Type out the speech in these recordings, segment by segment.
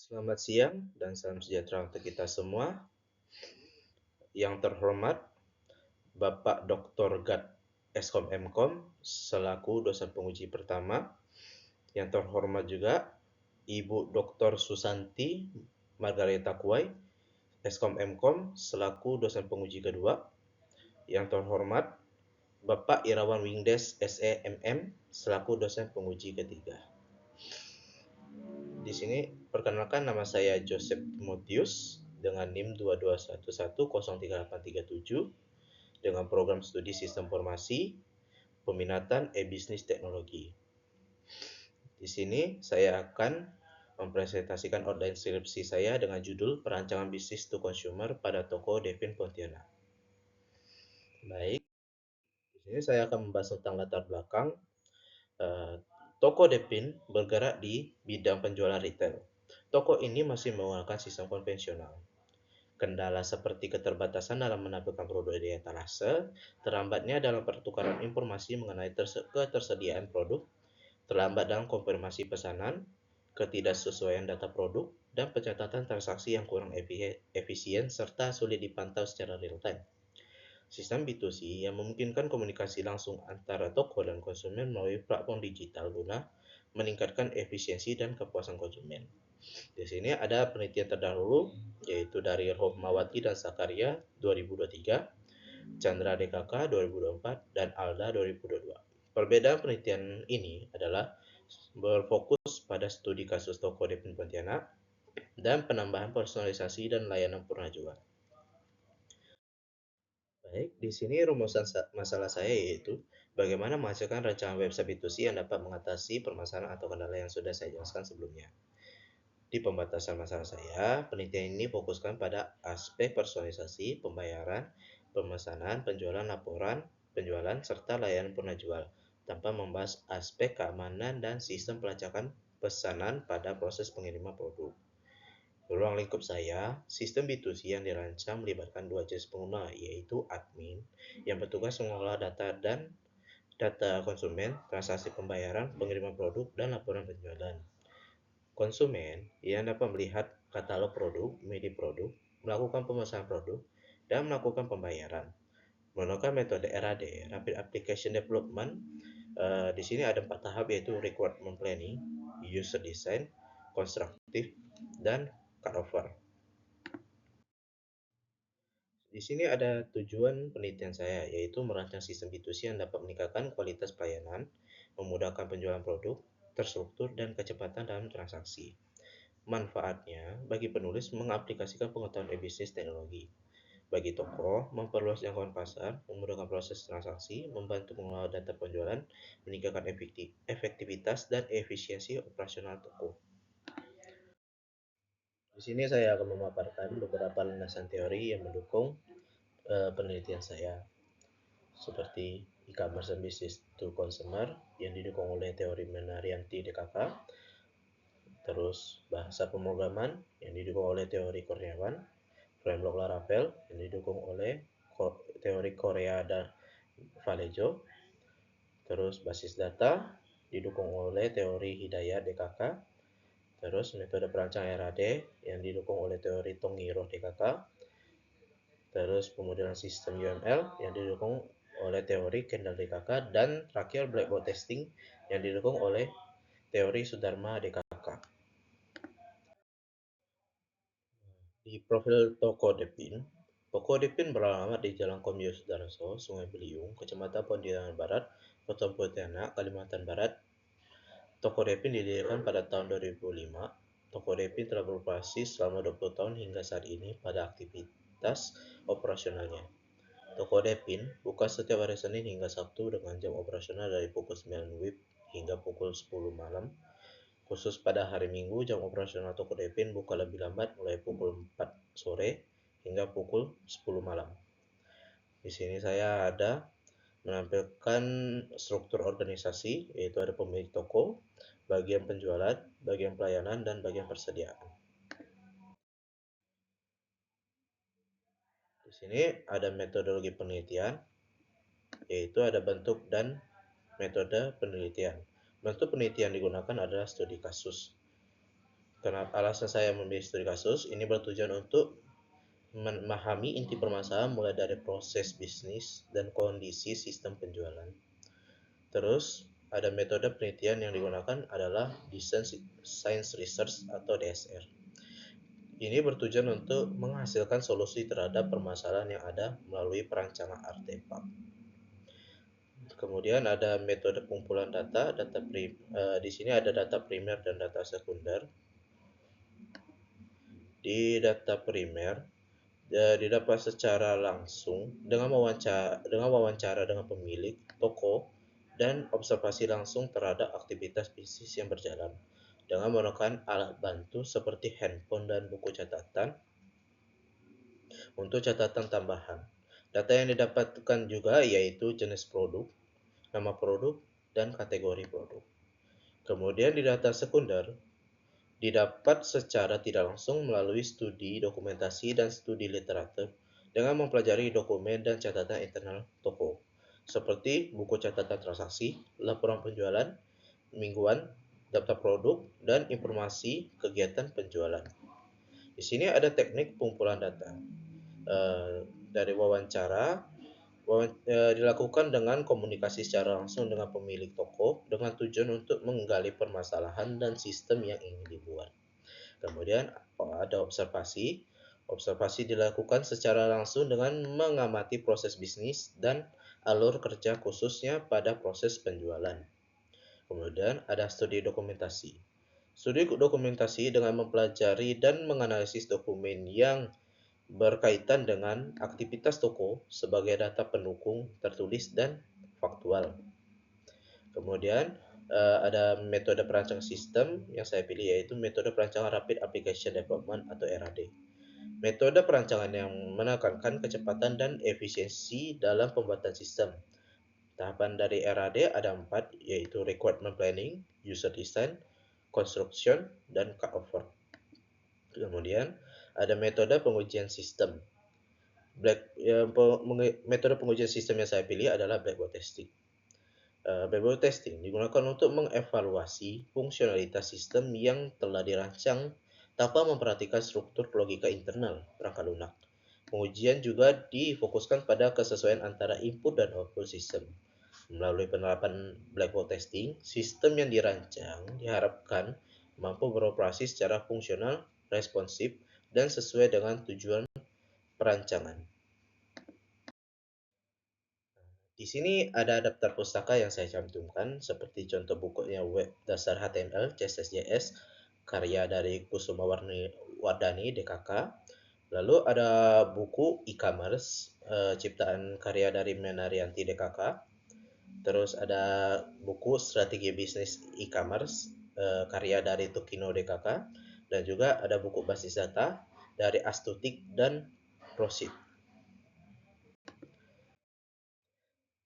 Selamat siang dan salam sejahtera untuk kita semua. Yang terhormat Bapak Dr. Gad Eskom Mkom selaku dosen penguji pertama. Yang terhormat juga Ibu Dr. Susanti Margareta Kuai Eskom Mkom selaku dosen penguji kedua. Yang terhormat Bapak Irawan Wingdes SEMM selaku dosen penguji ketiga. Di sini perkenalkan, nama saya Joseph Timotius dengan NIM 2211033837 dengan program studi Sistem Informasi peminatan e-bisnis teknologi. Di sini saya akan mempresentasikan outline skripsi saya dengan judul Perancangan Bisnis to Consumer pada Toko Devin Pontianak. Baik, di sini saya akan membahas tentang latar belakang. Toko Devin bergerak di bidang penjualan retail. Toko ini masih menggunakan sistem konvensional. Kendala seperti keterbatasan dalam menampilkan produk di etalase, terlambatnya dalam pertukaran informasi mengenai ketersediaan produk, terlambat dalam konfirmasi pesanan, ketidaksesuaian data produk, dan pencatatan transaksi yang kurang efisien serta sulit dipantau secara real-time. Sistem B2C yang memungkinkan komunikasi langsung antara toko dan konsumen melalui platform digital guna meningkatkan efisiensi dan kepuasan konsumen. Di sini ada penelitian terdahulu yaitu dari Rohmawati dan Sakaria 2023, Chandra DKK 2024, dan Alda 2022. Perbedaan penelitian ini adalah berfokus pada studi kasus toko Devin Pontianak dan penambahan personalisasi dan layanan purna jual. Baik, di sini rumusan masalah saya yaitu bagaimana menghasilkan rancangan website B2C yang dapat mengatasi permasalahan atau kendala yang sudah saya jelaskan sebelumnya. Di pembatasan masalah saya, penelitian ini fokuskan pada aspek personalisasi, pembayaran, pemesanan, penjualan, laporan, penjualan, serta layanan purna jual, tanpa membahas aspek keamanan dan sistem pelacakan pesanan pada proses pengiriman produk. Ruang lingkup saya, sistem B2C yang dirancang melibatkan dua jenis pengguna, yaitu admin yang bertugas mengelola data konsumen, transaksi pembayaran, pengiriman produk, dan laporan penjualan. Konsumen yang dapat melihat katalog produk, media produk, melakukan pemesanan produk, dan melakukan pembayaran. Menggunakan metode RAD, Rapid Application Development, di sini ada 4 tahap yaitu Requirement Planning, User Design, Constructive, dan Cutover. Di sini ada tujuan penelitian saya, yaitu merancang sistem B2C yang dapat meningkatkan kualitas pelayanan, memudahkan penjualan produk, terstruktur, dan kecepatan dalam transaksi. Manfaatnya, bagi penulis mengaplikasikan pengetahuan e-bisnis teknologi. Bagi toko, memperluas jangkauan pasar, memudahkan proses transaksi, membantu mengelola data penjualan, meningkatkan efektivitas dan efisiensi operasional toko. Di sini saya akan memaparkan beberapa landasan teori yang mendukung penelitian saya, seperti e-commerce and business to consumer yang didukung oleh teori Menarianti DKK, terus bahasa pemrograman yang didukung oleh teori Kurniawan, framework Laravel yang didukung oleh teori Korea dan Vallejo, terus basis data didukung oleh teori Hidayat DKK, terus metode perancangan RAD yang didukung oleh teori Tongiro DKK, terus pemodelan sistem UML yang didukung oleh teori Kendall DKK, dan terakhir blackboard testing yang didukung oleh teori Sudharma DKK. Di profil Toko Devin beralamat di Jalan Komyo Sudarso, Sungai Beliung, Kecamatan Pontianak Barat, Kota Pontianak, Kalimantan Barat. Toko Devin didirikan pada tahun 2005. Toko Devin telah beroperasi selama 20 tahun hingga saat ini pada aktivitas operasionalnya. Toko Devin buka setiap hari Senin hingga Sabtu dengan jam operasional dari pukul 9 WIB hingga pukul 10 malam. Khusus pada hari Minggu, jam operasional Toko Devin buka lebih lambat mulai pukul 4 sore hingga pukul 10 malam. Di sini saya ada menampilkan struktur organisasi, yaitu ada pemilik toko, bagian penjualan, bagian pelayanan, dan bagian persediaan. Di sini ada metodologi penelitian, yaitu ada bentuk dan metode penelitian. Bentuk penelitian digunakan adalah studi kasus. Kenapa alasan saya memilih studi kasus? Ini bertujuan untuk memahami inti permasalahan mulai dari proses bisnis dan kondisi sistem penjualan. Terus, ada metode penelitian yang digunakan adalah Design Science Research atau DSR. Ini bertujuan untuk menghasilkan solusi terhadap permasalahan yang ada melalui perancangan artefak. Kemudian ada metode pengumpulan data, di sini ada data primer dan data sekunder. Di data primer didapat secara langsung dengan wawancara dengan pemilik, toko, dan observasi langsung terhadap aktivitas bisnis yang berjalan dengan menggunakan alat bantu seperti handphone dan buku catatan untuk catatan tambahan. Data yang didapatkan juga yaitu jenis produk, nama produk, dan kategori produk. Kemudian di data sekunder didapat secara tidak langsung melalui studi dokumentasi dan studi literatur dengan mempelajari dokumen dan catatan internal toko, seperti buku catatan transaksi, laporan penjualan mingguan, daftar produk, dan informasi kegiatan penjualan. Di sini ada teknik pengumpulan data. Dari wawancara dilakukan dengan komunikasi secara langsung dengan pemilik toko dengan tujuan untuk menggali permasalahan dan sistem yang ingin dibuat. Kemudian ada observasi. Observasi dilakukan secara langsung dengan mengamati proses bisnis dan alur kerja khususnya pada proses penjualan. Kemudian ada studi dokumentasi. Studi dokumentasi dengan mempelajari dan menganalisis dokumen yang berkaitan dengan aktivitas toko sebagai data pendukung tertulis dan faktual. Kemudian ada metode perancangan sistem yang saya pilih yaitu metode perancangan Rapid Application Development atau RAD. Metode perancangan yang menekankan kecepatan dan efisiensi dalam pembuatan sistem. Tahapan dari RAD ada 4 yaitu Requirement Planning, User Design, Construction, dan Cutover. Kemudian ada metode pengujian sistem. Metode pengujian sistem yang saya pilih adalah blackboard testing. Blackboard testing digunakan untuk mengevaluasi fungsionalitas sistem yang telah dirancang tanpa memperhatikan struktur logika internal perangkat lunak. Pengujian juga difokuskan pada kesesuaian antara input dan output sistem. Melalui penerapan blackboard testing, sistem yang dirancang diharapkan mampu beroperasi secara fungsional, responsif, dan sesuai dengan tujuan perancangan. Di sini ada daftar pustaka yang saya cantumkan seperti contoh bukunya web dasar HTML, CSS, karya dari Kusuma Wardani DKK. Lalu ada buku e-commerce ciptaan karya dari Menarianti DKK. Terus ada buku strategi bisnis e-commerce karya dari Tukino DKK, dan juga ada buku basis data dari Astutik dan Prosit.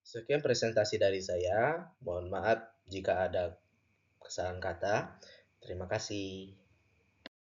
Sekian presentasi dari saya. Mohon maaf jika ada kesalahan kata. Terima kasih.